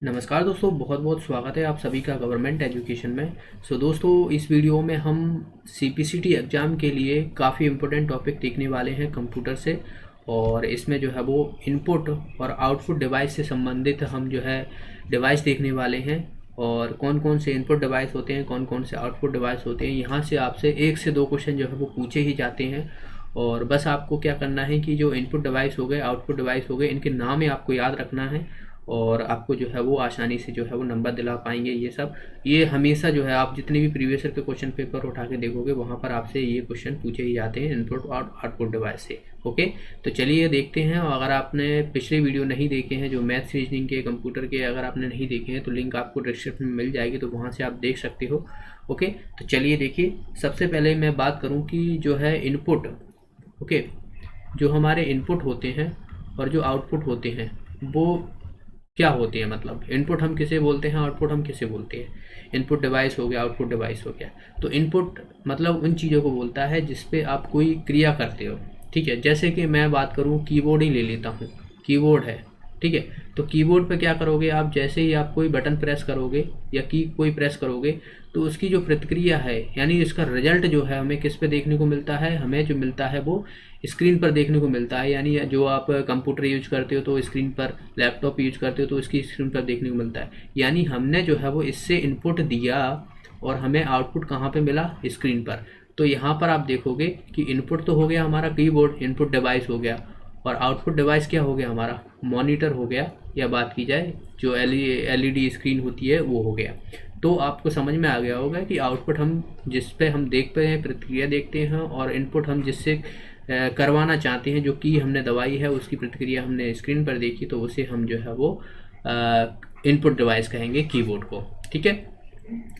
नमस्कार दोस्तों, बहुत बहुत स्वागत है आप सभी का गवर्नमेंट एजुकेशन में। दोस्तों, इस वीडियो में हम सीपीसीटी एग्ज़ाम के लिए काफ़ी इम्पोर्टेंट टॉपिक देखने वाले हैं कंप्यूटर से। और इसमें जो है वो इनपुट और आउटपुट डिवाइस से संबंधित हम जो है डिवाइस देखने वाले हैं। और कौन कौन से इनपुट डिवाइस होते हैं, कौन कौन से आउटपुट डिवाइस होते हैं, यहाँ से आपसे 1 से 2 क्वेश्चन जो है वो पूछे ही जाते हैं। और बस आपको क्या करना है कि जो इनपुट डिवाइस हो गए, आउटपुट डिवाइस हो गए, इनके नाम ही आपको याद रखना है और आपको जो है वो आसानी से जो है वो नंबर दिला पाएंगे। ये हमेशा जो है आप जितने भी प्रीवियस ईयर के क्वेश्चन पेपर उठा के देखोगे वहाँ पर आपसे ये क्वेश्चन पूछे ही जाते हैं इनपुट और आउटपुट डिवाइस से। ओके, तो चलिए देखते हैं। और अगर आपने पिछले वीडियो नहीं देखे हैं, जो मैथ्स रीजनिंग के, कंप्यूटर के, अगर आपने नहीं देखे हैं तो लिंक आपको डिस्क्रिप्शन में मिल जाएगी, तो वहाँ से आप देख सकते हो। ओके, तो चलिए देखिए। सबसे पहले मैं बात करूँ कि जो है इनपुट, ओके, जो हमारे इनपुट होते हैं और जो आउटपुट होते हैं वो क्या होती है। मतलब इनपुट हम किसे बोलते हैं, आउटपुट हम किसे बोलते हैं। इनपुट डिवाइस हो गया, आउटपुट डिवाइस हो गया। तो इनपुट मतलब उन चीज़ों को बोलता है जिस पे आप कोई क्रिया करते हो। ठीक है, जैसे कि मैं बात करूँ, कीबोर्ड ही ले लेता हूँ। कीबोर्ड है, ठीक है। तो कीबोर्ड पे क्या करोगे आप, जैसे ही आप कोई बटन प्रेस करोगे या की कोई प्रेस करोगे तो उसकी जो प्रतिक्रिया है, यानी इसका रिजल्ट जो है हमें किस पे देखने को मिलता है, हमें जो मिलता है वो स्क्रीन पर देखने को मिलता है। यानी जो आप कंप्यूटर यूज करते हो तो स्क्रीन पर, लैपटॉप यूज करते हो तो इसकी स्क्रीन पर देखने को मिलता है। यानी हमने जो है वो इससे इनपुट दिया और हमें आउटपुट कहाँ पे मिला, स्क्रीन पर। तो यहाँ पर आप देखोगे कि इनपुट तो हो गया हमारा कीबोर्ड, इनपुट डिवाइस हो गया, और आउटपुट डिवाइस क्या हो गया हमारा, मॉनिटर हो गया, या बात की जाए जो एलईडी स्क्रीन होती है वो हो गया। तो आपको समझ में आ गया होगा कि आउटपुट हम जिस पे हम देखते हैं, प्रतिक्रिया देखते हैं, और इनपुट हम जिससे करवाना चाहते हैं, जो की हमने दवाई है उसकी प्रतिक्रिया हमने स्क्रीन पर देखी, तो उसे हम जो है वो इनपुट डिवाइस कहेंगे, कीबोर्ड को। ठीक है,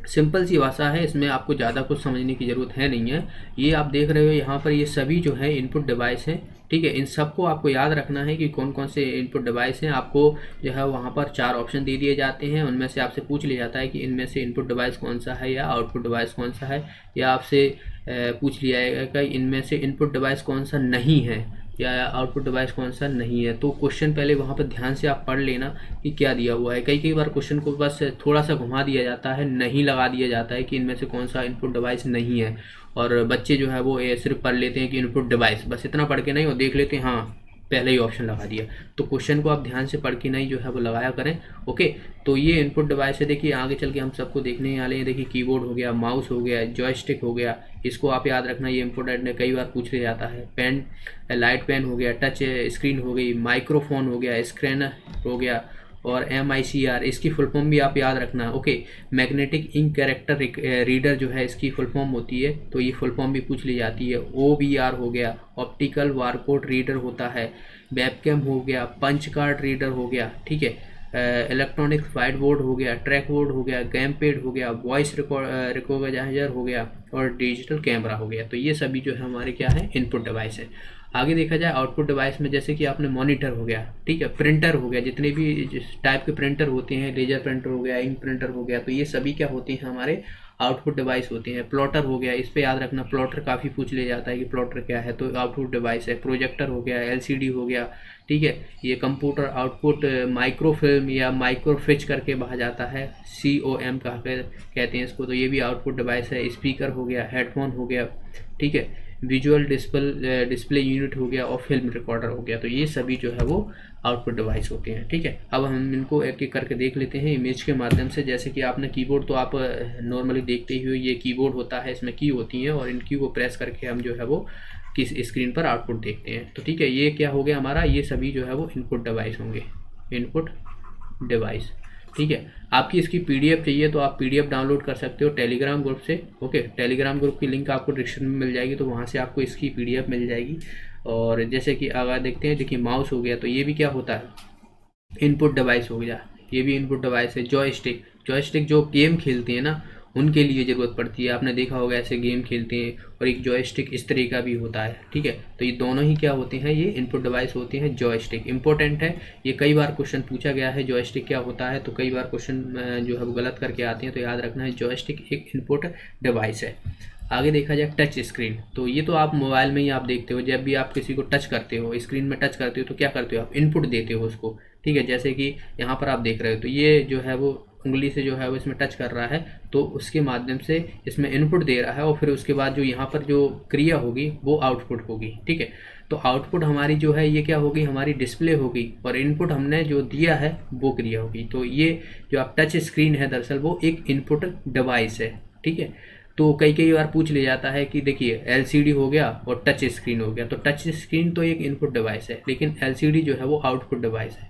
सिंपल सी भाषा है, इसमें आपको ज़्यादा कुछ समझने की ज़रूरत है नहीं है। ये आप देख रहे हो यहाँ पर, ये सभी जो है इनपुट डिवाइस हैं। ठीक है, इन सबको आपको याद रखना है कि कौन कौन से इनपुट डिवाइस हैं। आपको जो है वहाँ पर 4 ऑप्शन दे दिए जाते हैं, उनमें से आपसे पूछ लिया जाता है कि इनमें से इनपुट डिवाइस कौन सा है या आउटपुट डिवाइस कौन सा है, या आपसे पूछ लिया जाएगा कि इनमें से इनपुट डिवाइस कौन सा नहीं है या आउटपुट डिवाइस कौन सा नहीं है। तो क्वेश्चन पहले वहाँ पर ध्यान से आप पढ़ लेना कि क्या दिया हुआ है। कई कई बार क्वेश्चन को बस थोड़ा सा घुमा दिया जाता है, नहीं लगा दिया जाता है कि इनमें से कौन सा इनपुट डिवाइस नहीं है, और बच्चे जो है वो सिर्फ पढ़ लेते हैं कि इनपुट डिवाइस, बस इतना पढ़ के नहीं वो देख लेते हैं, हाँ पहले ही ऑप्शन लगा दिया। तो क्वेश्चन को आप ध्यान से पढ़ के नहीं जो है वो लगाया करें। ओके, तो ये इनपुट डिवाइस है। देखिए आगे चल के हम सबको देखने वाले हैं। देखिए कीबोर्ड हो गया, माउस हो गया, जॉयस्टिक हो गया, इसको आप याद रखना, ये इम्पोर्टेंट है, कई बार पूछ लिया जाता है। पेन, लाइट पेन हो गया, टच स्क्रीन हो गई, माइक्रोफोन हो गया, स्क्रैनर हो गया, और MICR इसकी फुल फॉर्म भी आप याद रखना। Okay, magnetic ink character reader जो है इसकी फुल फॉर्म होती है, तो ये फुल फॉर्म भी पूछ ली जाती है। OBR हो गया, ऑप्टिकल बारकोड रीडर होता है। वेबकैम हो गया, पंच कार्ड रीडर हो गया, ठीक है। इलेक्ट्रॉनिक वाइट बोर्ड हो गया, ट्रैक बोर्ड हो गया, गेम पैड हो गया, वॉइस रिकॉग्नाइजर हो गया, और डिजिटल कैमरा हो गया। तो ये सभी जो है हमारे क्या है, इनपुट डिवाइस है। आगे देखा जाए आउटपुट डिवाइस में, जैसे कि आपने मॉनिटर हो गया, ठीक है, प्रिंटर हो गया, जितने भी टाइप के प्रिंटर होते हैं, लेजर प्रिंटर हो गया, इंक प्रिंटर हो गया, तो ये सभी क्या होते हैं, हमारे आउटपुट डिवाइस होते हैं। प्लॉटर हो गया, इस पे याद रखना, प्लॉटर काफ़ी पूछ लिया जाता है कि प्लॉटर क्या है, तो आउटपुट डिवाइस है। प्रोजेक्टर हो गया, LCD हो गया, ठीक है। ये कंप्यूटर आउटपुट माइक्रोफिल्म या माइक्रोफ्रिज करके कहा जाता है, COM कहते हैं इसको, तो ये भी आउटपुट डिवाइस है। स्पीकर हो गया, हेडफोन हो गया, ठीक है, विजुअल डिस्प्ले यूनिट हो गया, और फिल्म रिकॉर्डर हो गया। तो ये सभी जो है वो आउटपुट डिवाइस होते हैं। ठीक है, अब हम इनको एक एक करके देख लेते हैं इमेज के माध्यम से। जैसे कि आपने कीबोर्ड तो आप नॉर्मली देखते ही हो, ये कीबोर्ड होता है, इसमें की होती हैं, और इन की को प्रेस करके हम जो है वो किस स्क्रीन पर आउटपुट देखते हैं। तो ठीक है, ये क्या हो गया हमारा, ये सभी जो है वो इनपुट डिवाइस होंगे, इनपुट डिवाइस। ठीक है, आपकी इसकी PDF चाहिए तो आप PDF डाउनलोड कर सकते हो टेलीग्राम ग्रुप से। ओके, टेलीग्राम ग्रुप की लिंक आपको डिस्क्रिप्शन में मिल जाएगी, तो वहाँ से आपको इसकी PDF मिल जाएगी। और जैसे कि अगर देखते हैं, देखिए माउस हो गया, तो ये भी क्या होता है, इनपुट डिवाइस हो गया, ये भी इनपुट डिवाइस है। जॉयस्टिक, जॉयस्टिक जो गेम खेलते हैं ना उनके लिए ज़रूरत पड़ती है, आपने देखा होगा ऐसे गेम खेलते हैं, और एक जॉयस्टिक इस तरह का भी होता है। ठीक है, तो ये दोनों ही क्या होते हैं, ये इनपुट डिवाइस होते हैं। जॉयस्टिक इंपॉर्टेंट है, ये कई बार क्वेश्चन पूछा गया है, जॉयस्टिक क्या होता है, तो कई बार क्वेश्चन जो है वो गलत करके आते हैं, तो याद रखना है जॉयस्टिक एक इनपुट डिवाइस है। आगे देखा जाए टच स्क्रीन, तो ये तो आप मोबाइल में ही आप देखते हो, जब भी आप किसी को टच करते हो, स्क्रीन में टच करते हो, तो क्या करते हो आप, इनपुट देते हो उसको, ठीक है, जैसे कि यहाँ पर आप देख रहे हो तो ये जो है वो उंगली से जो है वो इसमें टच कर रहा है, तो उसके माध्यम से इसमें इनपुट दे रहा है और फिर उसके बाद जो यहाँ पर जो क्रिया होगी वो आउटपुट होगी। ठीक है, तो आउटपुट हमारी जो है ये क्या होगी, हमारी डिस्प्ले होगी, और इनपुट हमने जो दिया है वो क्रिया होगी। तो ये जो आप टच स्क्रीन है दरअसल वो एक इनपुट डिवाइस है। ठीक है, तो कई कई बार पूछ लिया जाता है कि देखिए एलसीडी हो गया और टच स्क्रीन हो गया, तो टच स्क्रीन तो एक इनपुट डिवाइस है, लेकिन एलसीडी जो है वो आउटपुट डिवाइस है।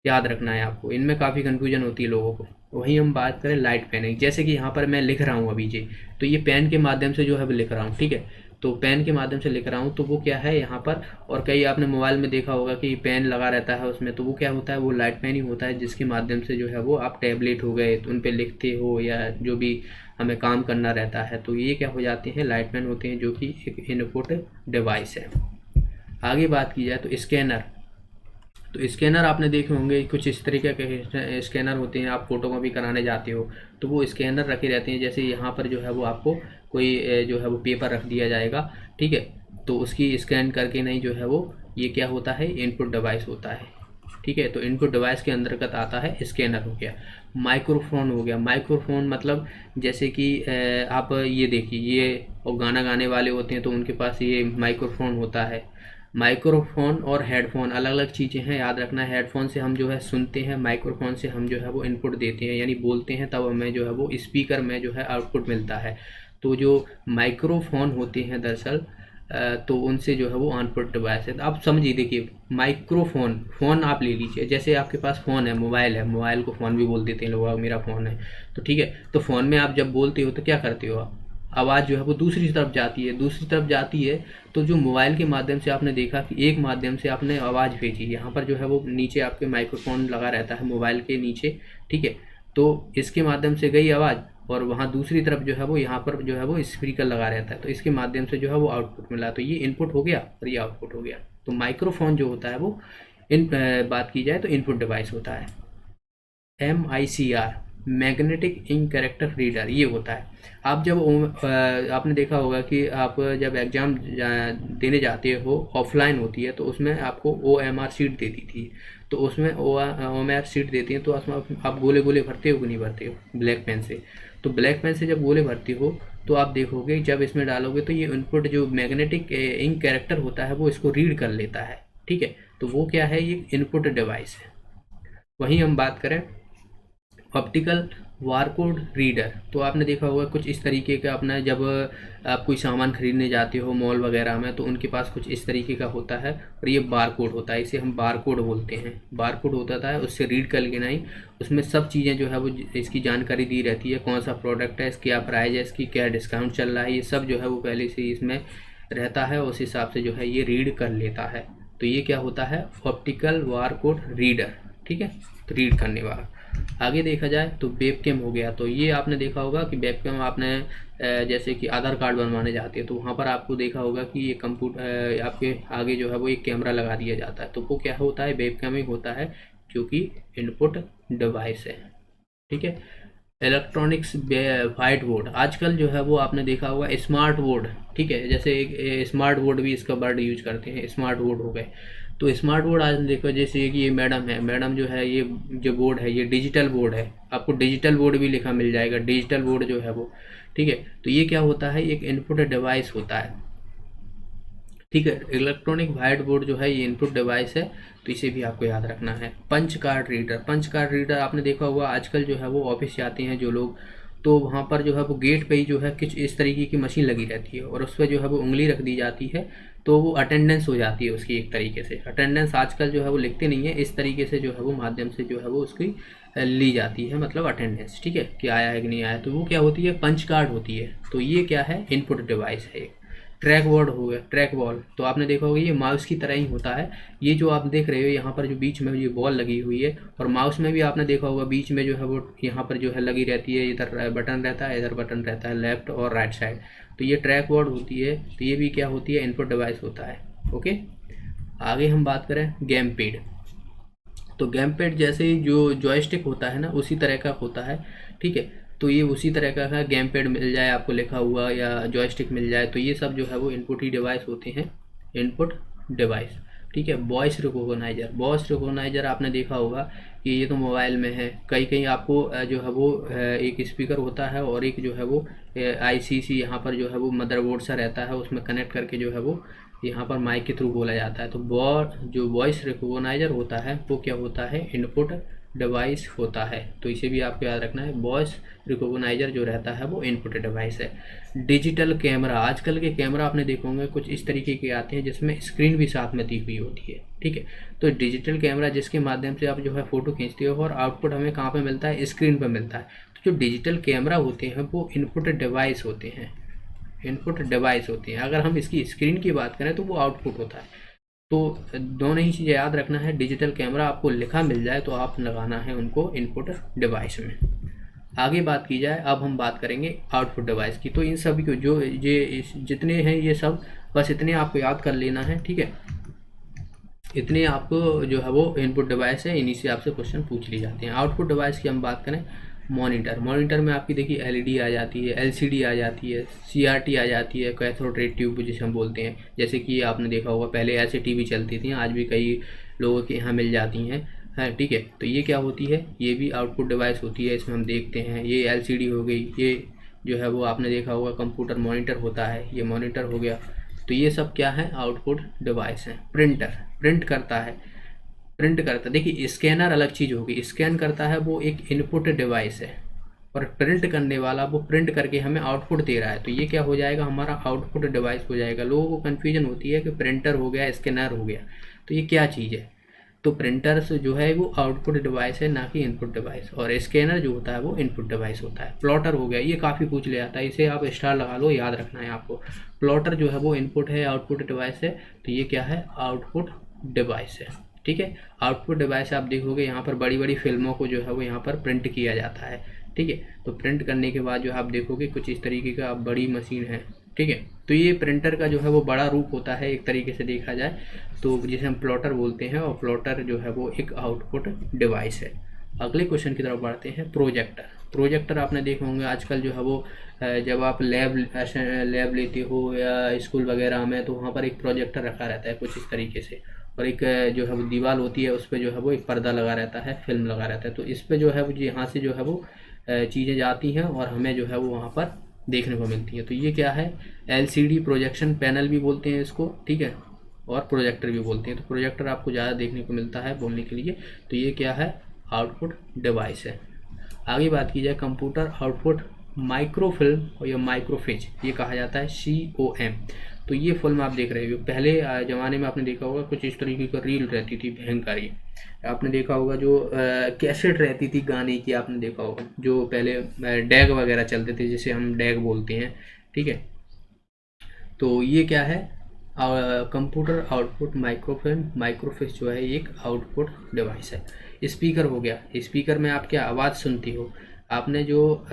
याद रखना है आपको, इनमें काफ़ी कन्फ्यूजन होती है लोगों को। वहीं हम बात करें लाइट पेन, जैसे कि यहाँ पर मैं लिख रहा हूँ अभी जी, तो ये पेन के माध्यम से जो है वो लिख रहा हूँ। ठीक है, तो पेन के माध्यम से लिख रहा हूँ तो वो क्या है यहाँ पर, और कई आपने मोबाइल में देखा होगा कि पेन लगा रहता है उसमें, तो वो क्या होता है, वो लाइट पेन ही होता है, जिसके माध्यम से जो है वो आप टैबलेट हो गए तो उन पर लिखते हो या जो भी हमें काम करना रहता है, तो ये क्या हो जाते हैं, लाइट पेन होते हैं, जो कि एक इनपुट डिवाइस है। आगे बात की जाए तो स्कैनर, तो स्कैनर आपने देखे होंगे कुछ इस तरीके के स्कैनर होते हैं, आप फोटो कॉपी कराने जाते हो तो वो स्कैनर रखे रहते हैं। जैसे यहाँ पर जो है वो आपको कोई जो है वो पेपर रख दिया जाएगा, ठीक है, तो उसकी स्कैन करके नहीं जो है वो ये क्या होता है, इनपुट डिवाइस होता है। ठीक है, तो इनपुट डिवाइस के अंतर्गत आता है स्कैनर हो गया। माइक्रोफोन हो गया, माइक्रोफोन मतलब जैसे कि आप ये देखिए, ये और गाना गाने वाले होते हैं तो उनके पास ये माइक्रोफोन होता है। माइक्रोफोन और हेडफोन अलग अलग चीज़ें हैं, याद रखना। हेडफोन से हम जो है सुनते हैं, माइक्रोफोन से हम जो है वो इनपुट देते हैं, यानी बोलते हैं, तब हमें जो है वो स्पीकर में जो है आउटपुट मिलता है। तो जो माइक्रोफोन होते हैं दरअसल तो उनसे जो है वो आउटपुट डिवाइस है। तो आप समझिए, देखिए माइक्रोफोन, फ़ोन आप ले लीजिए, जैसे आपके पास फ़ोन है, मोबाइल है, मोबाइल को फ़ोन भी बोल देते हैं लोग, मेरा फ़ोन है, तो ठीक है, तो फ़ोन में आप जब बोलते हो तो क्या करते हो आप, आवाज़ जो है वो दूसरी तरफ जाती है, दूसरी तरफ जाती है, तो जो मोबाइल के माध्यम से आपने देखा कि एक माध्यम से आपने आवाज़ भेजी, यहाँ पर जो है वो नीचे आपके माइक्रोफोन लगा रहता है मोबाइल के नीचे, ठीक है, तो इसके माध्यम से गई आवाज़, और वहाँ दूसरी तरफ जो है वो यहाँ पर जो है वो स्पीकर लगा रहता है, तो इसके माध्यम से जो है वो आउटपुट मिला, तो ये इनपुट हो गया और ये आउटपुट हो गया। तो माइक्रोफोन जो होता है वो बात की जाए तो इनपुट डिवाइस होता है। MICR, magnetic ink character reader, ये होता है। आप जब आपने देखा होगा कि आप जब एग्ज़ाम देने जाते हो, ऑफलाइन होती है, तो उसमें आपको OMR शीट देती थी, तो उसमें OMR शीट देती हैं तो उसमें आप गोले गोले भरते हो कि नहीं भरते हो ब्लैक पेन से, तो ब्लैक पेन से जब गोले भरती हो तो आप देखोगे जब इसमें डालोगे तो ये इनपुट जो मैग्नेटिक इंक कैरेक्टर होता है वो इसको रीड कर लेता है। ठीक है, तो वो क्या है, ये इनपुट डिवाइस है। वहीं हम बात करें ऑप्टिकल बारकोड रीडर, तो आपने देखा होगा कुछ इस तरीके का, अपना जब आप कोई सामान खरीदने जाते हो मॉल वगैरह में तो उनके पास कुछ इस तरीके का होता है, और ये बारकोड होता है, इसे हम बारकोड बोलते हैं। बारकोड होता था, उससे रीड कर लेना ही, उसमें सब चीज़ें जो है वो इसकी जानकारी दी रहती है, कौन सा प्रोडक्ट है, इसकी क्या प्राइस है, इसकी क्या डिस्काउंट चल रहा है, ये सब जो है वो पहले से इसमें रहता है, उस हिसाब से जो है ये रीड कर लेता है। तो ये क्या होता है, ऑप्टिकल बारकोड रीडर। ठीक है, तो रीड करने वाला। आगे देखा जाए तो वेबकैम हो गया, तो ये आपने देखा होगा कि वेबकैम आपने जैसे कि आधार कार्ड बनवाने जाते हैं तो वहाँ पर आपको देखा होगा कि ये कंप्यूटर आपके आगे जो है वो एक कैमरा लगा दिया जाता है, तो वो क्या होता है, वेबकैम ही होता है, जो कि इनपुट डिवाइस है। ठीक है, इलेक्ट्रॉनिक्स वाइट बोर्ड, आजकल जो है वो आपने देखा होगा स्मार्ट बोर्ड। ठीक है, जैसे एक स्मार्ट बोर्ड भी इसका वर्ड यूज करते हैं, स्मार्ट बोर्ड हो गए, तो स्मार्ट बोर्ड आज देखो, जैसे कि ये मैडम है, मैडम जो है ये जो बोर्ड है ये डिजिटल बोर्ड है, आपको डिजिटल बोर्ड भी लिखा मिल जाएगा, डिजिटल बोर्ड जो है वो। ठीक है, तो ये क्या होता है, एक इनपुट डिवाइस होता है। ठीक है, इलेक्ट्रॉनिक वाइट बोर्ड जो है ये इनपुट डिवाइस है, तो इसे भी आपको याद रखना है। Punch card reader, punch card reader आपने देखा होगा, आजकल जो है वो ऑफिस जाते हैं जो लोग, तो वहाँ पर जो है वो गेट पे ही जो है कुछ इस तरीके की मशीन लगी रहती है, और उस पर जो है वो उंगली रख दी जाती है, तो वो अटेंडेंस हो जाती है उसकी, एक तरीके से अटेंडेंस आजकल जो है वो लिखते नहीं है, इस तरीके से जो है वो माध्यम से जो है वो उसकी ली जाती है, मतलब अटेंडेंस। ठीक है, कि आया है कि नहीं आया, तो वो क्या होती है, पंच कार्ड होती है। तो ये क्या है, इनपुट डिवाइस है। ट्रैक बॉल हो गया, ट्रैक बॉल, तो आपने देखा होगा ये माउस की तरह ही होता है। ये जो आप देख रहे हो यहाँ पर जो बीच में ये बॉल लगी हुई है, और माउस में भी आपने देखा होगा बीच में जो है वो यहाँ पर जो है लगी रहती है, इधर बटन रहता है, इधर बटन रहता है, लेफ्ट और राइट साइड, तो ये ट्रैक बॉल होती है, तो ये भी क्या होती है, इनपुट डिवाइस होता है। ओके, आगे हम बात करें गेम पैड, तो गेम पैड जैसे ही जो जॉयस्टिक होता है ना उसी तरह का होता है। ठीक है, तो ये उसी तरह का है, गेम पैड मिल जाए आपको लिखा हुआ या जॉयस्टिक मिल जाए, तो ये सब जो है वो इनपुट ही डिवाइस होते हैं, इनपुट डिवाइस। ठीक है। वॉइस रिकॉग्नाइजर आपने देखा होगा कि ये तो मोबाइल में है, कहीं कहीं आपको जो है वो एक स्पीकर होता है और एक जो है वो आईसीसी यहाँ पर जो है वो मदरबोर्ड सा रहता है, उसमें कनेक्ट करके जो है वो यहाँ पर माइक के थ्रू बोला जाता है। तो जो वॉइस रिकॉग्नाइजर होता है वो क्या होता है, इनपुट डिवाइस होता है। तो इसे भी आपको याद रखना है, वॉइस रिकॉग्नाइजर जो रहता है वो इनपुट डिवाइस है। डिजिटल कैमरा, आजकल के कैमरा आपने देखो होंगे कुछ इस तरीके के आते हैं जिसमें स्क्रीन भी साथ में दी हुई होती है, ठीक है। तो डिजिटल कैमरा जिसके माध्यम से आप जो है फ़ोटो खींचते हो और आउटपुट हमें कहाँ पे मिलता है, स्क्रीन पर मिलता है। तो जो डिजिटल कैमरा होते हैं वो इनपुट डिवाइस होते हैं, अगर हम इसकी स्क्रीन की बात करें तो वो आउटपुट होता है। तो दोनों ही चीज़ें याद रखना है, डिजिटल कैमरा आपको लिखा मिल जाए तो आप लगाना है उनको इनपुट डिवाइस में। आगे बात की जाए, अब हम बात करेंगे आउटपुट डिवाइस की। तो इन सभी को जो ये जितने हैं ये सब बस इतने आपको याद कर लेना है, ठीक है। इतने आपको जो है वो इनपुट डिवाइस है, इन्हीं से आपसे क्वेश्चन पूछ लिए जाते हैं। आउटपुट डिवाइस की हम बात करें, मॉनिटर में आपकी देखिए एलईडी आ जाती है, एलसीडी आ जाती है, सीआरटी आ जाती है, कैथोड रे ट्यूब जिसे हम बोलते हैं। जैसे कि आपने देखा होगा पहले ऐसे टीवी चलती थी, आज भी कई लोगों के यहाँ मिल जाती हैं, है ठीक है। तो ये क्या होती है, ये भी आउटपुट डिवाइस होती है, इसमें हम देखते हैं ये एलसीडी हो गई, ये जो है वो आपने देखा होगा कंप्यूटर मॉनिटर होता है, ये मॉनिटर हो गया। तो ये सब क्या है, आउटपुट डिवाइस है। प्रिंट करता देखिए स्कैनर अलग चीज़ होगी, स्कैन करता है वो एक इनपुट डिवाइस है, और प्रिंट करने वाला वो प्रिंट करके हमें आउटपुट दे रहा है। तो ये क्या हो जाएगा, हमारा आउटपुट डिवाइस हो जाएगा। लोगों को कन्फ्यूजन होती है कि प्रिंटर हो गया, स्कैनर हो गया, तो ये क्या चीज़ है। तो प्रिंटर से जो है वो आउटपुट डिवाइस है, ना कि इनपुट डिवाइस, और स्कैनर जो होता है वो इनपुट डिवाइस होता है। प्लॉटर हो गया, ये काफ़ी पूछ ले आता है, इसे आप स्टार लगा लो, याद रखना है आपको। प्लॉटर जो है वो इनपुट है, आउटपुट डिवाइस है, तो ये क्या है, आउटपुट डिवाइस है, ठीक है। आउटपुट डिवाइस आप देखोगे यहाँ पर बड़ी बड़ी फिल्मों को जो है वो यहाँ पर प्रिंट किया जाता है, ठीक है। तो प्रिंट करने के बाद जो आप देखोगे कुछ इस तरीके का बड़ी मशीन है, ठीक है। तो ये प्रिंटर का जो है वो बड़ा रूप होता है एक तरीके से देखा जाए तो, जिसे हम प्लॉटर बोलते हैं, और प्लॉटर जो है वो एक आउटपुट डिवाइस है। अगले क्वेश्चन की तरफ बढ़ते हैं, प्रोजेक्टर आपने देखे होंगे आजकल जो है वो जब आप लैब लेते हो या स्कूल वगैरह में, तो वहाँ पर एक प्रोजेक्टर रखा रहता है कुछ इस तरीके से, और एक जो है वो दीवार होती है, उस पर जो है वो एक पर्दा लगा रहता है, फिल्म लगा रहता है। तो इस पर जो है वो यहाँ से जो है वो चीज़ें जाती हैं और हमें जो है वो वहाँ पर देखने को मिलती है। तो ये क्या है, एलसीडी प्रोजेक्शन पैनल भी बोलते हैं इसको, ठीक है, और प्रोजेक्टर भी बोलते हैं। तो प्रोजेक्टर आपको ज़्यादा देखने को मिलता है बोलने के लिए। तो ये क्या है, आउटपुट डिवाइस है। आगे बात की जाए, कंप्यूटर आउटपुट माइक्रोफिल्म और या माइक्रोफिज, ये कहा जाता है COM। तो ये फिल्म आप देख रहे हो, पहले ज़माने में आपने देखा होगा कुछ इस तरीके की रील रहती थी भयंकर, ये आपने देखा होगा जो कैसेट रहती थी गाने की, आपने देखा होगा जो पहले डैग वगैरह चलते थे, जिसे हम डैग बोलते हैं, ठीक है। तो ये क्या है, कंप्यूटर आउटपुट माइक्रोफिज जो है एक आउटपुट डिवाइस है। स्पीकर हो गया, स्पीकर में आप क्या आवाज़ सुनती हो, आपने जो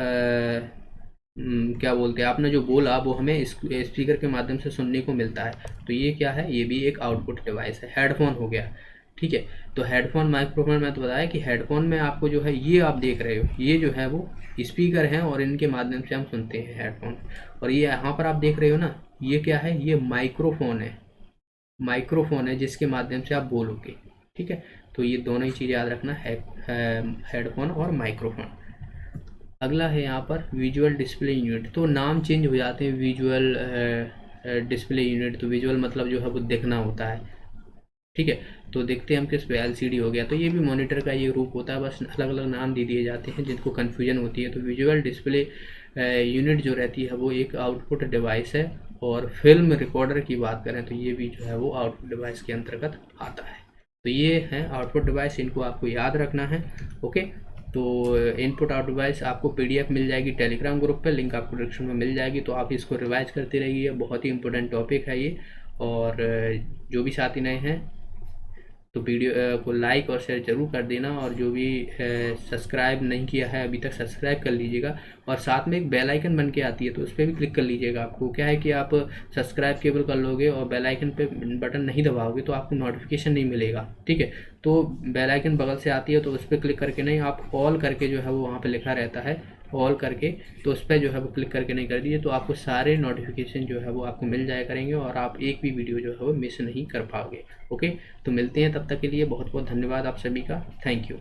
क्या बोलते हैं, आपने जो बोला वो हमें स्पीकर के माध्यम से सुनने को मिलता है। तो ये क्या है, ये भी एक आउटपुट डिवाइस है। हेडफोन हो गया, ठीक है। तो हेडफोन माइक्रोफोन में तो बताया कि हेडफोन में आपको जो है ये आप देख रहे हो, ये जो है वो स्पीकर हैं और इनके माध्यम से हम सुनते हैं हेडफोन। और ये यहाँ पर आप देख रहे हो ना, ये क्या है, ये माइक्रोफोन है जिसके माध्यम से आप बोलोगे, ठीक है। तो ये दोनों ही चीज़ें याद रखना है, हेडफोन और माइक्रोफोन। अगला है यहाँ पर विजुअल डिस्प्ले यूनिट। तो नाम चेंज हो जाते हैं, विजुअल डिस्प्ले यूनिट, तो विजुअल मतलब जो है वो देखना होता है, ठीक है। तो देखते हैं हम किस पे, LCD हो गया। तो ये भी मॉनिटर का ये रूप होता है, बस अलग अलग नाम दे दिए जाते हैं जिनको कन्फ्यूजन होती है। तो विजुअल डिस्प्ले यूनिट जो रहती है वो एक आउटपुट डिवाइस है। और फिल्म रिकॉर्डर की बात करें तो ये भी जो है वो आउटपुट डिवाइस के अंतर्गत आता है। तो ये है आउटपुट डिवाइस, इनको आपको याद रखना है, ओके। तो इनपुट आउट डिवाइस आपको PDF मिल जाएगी टेलीग्राम ग्रुप पे, लिंक आपको डिस्क्रिप्शन में मिल जाएगी। तो आप इसको रिवाइज करते रहिए, बहुत ही इंपॉर्टेंट टॉपिक है ये। और जो भी साथी नए हैं तो वीडियो को लाइक और शेयर जरूर कर देना, और जो भी सब्सक्राइब नहीं किया है अभी तक सब्सक्राइब कर लीजिएगा। और साथ में एक बेल आइकन बन के आती है, तो उस पर भी क्लिक कर लीजिएगा। आपको क्या है कि आप सब्सक्राइब केवल कर लोगे और बेल आइकन पे बटन नहीं दबाओगे तो आपको नोटिफिकेशन नहीं मिलेगा, ठीक है। तो तो बेल आइकन बगल से आती है, तो उस पर क्लिक करके नहीं, आप ऑल करके जो है वो वहाँ पे लिखा रहता है ऑल करके, तो उस पर जो है वो क्लिक करके नहीं कर दीजिए, तो आपको सारे नोटिफिकेशन जो है वो आपको मिल जाया करेंगे और आप एक भी वीडियो जो है वो मिस नहीं कर पाओगे। ओके, तो मिलते हैं, तब तक के लिए बहुत बहुत धन्यवाद आप सभी का। Thank you.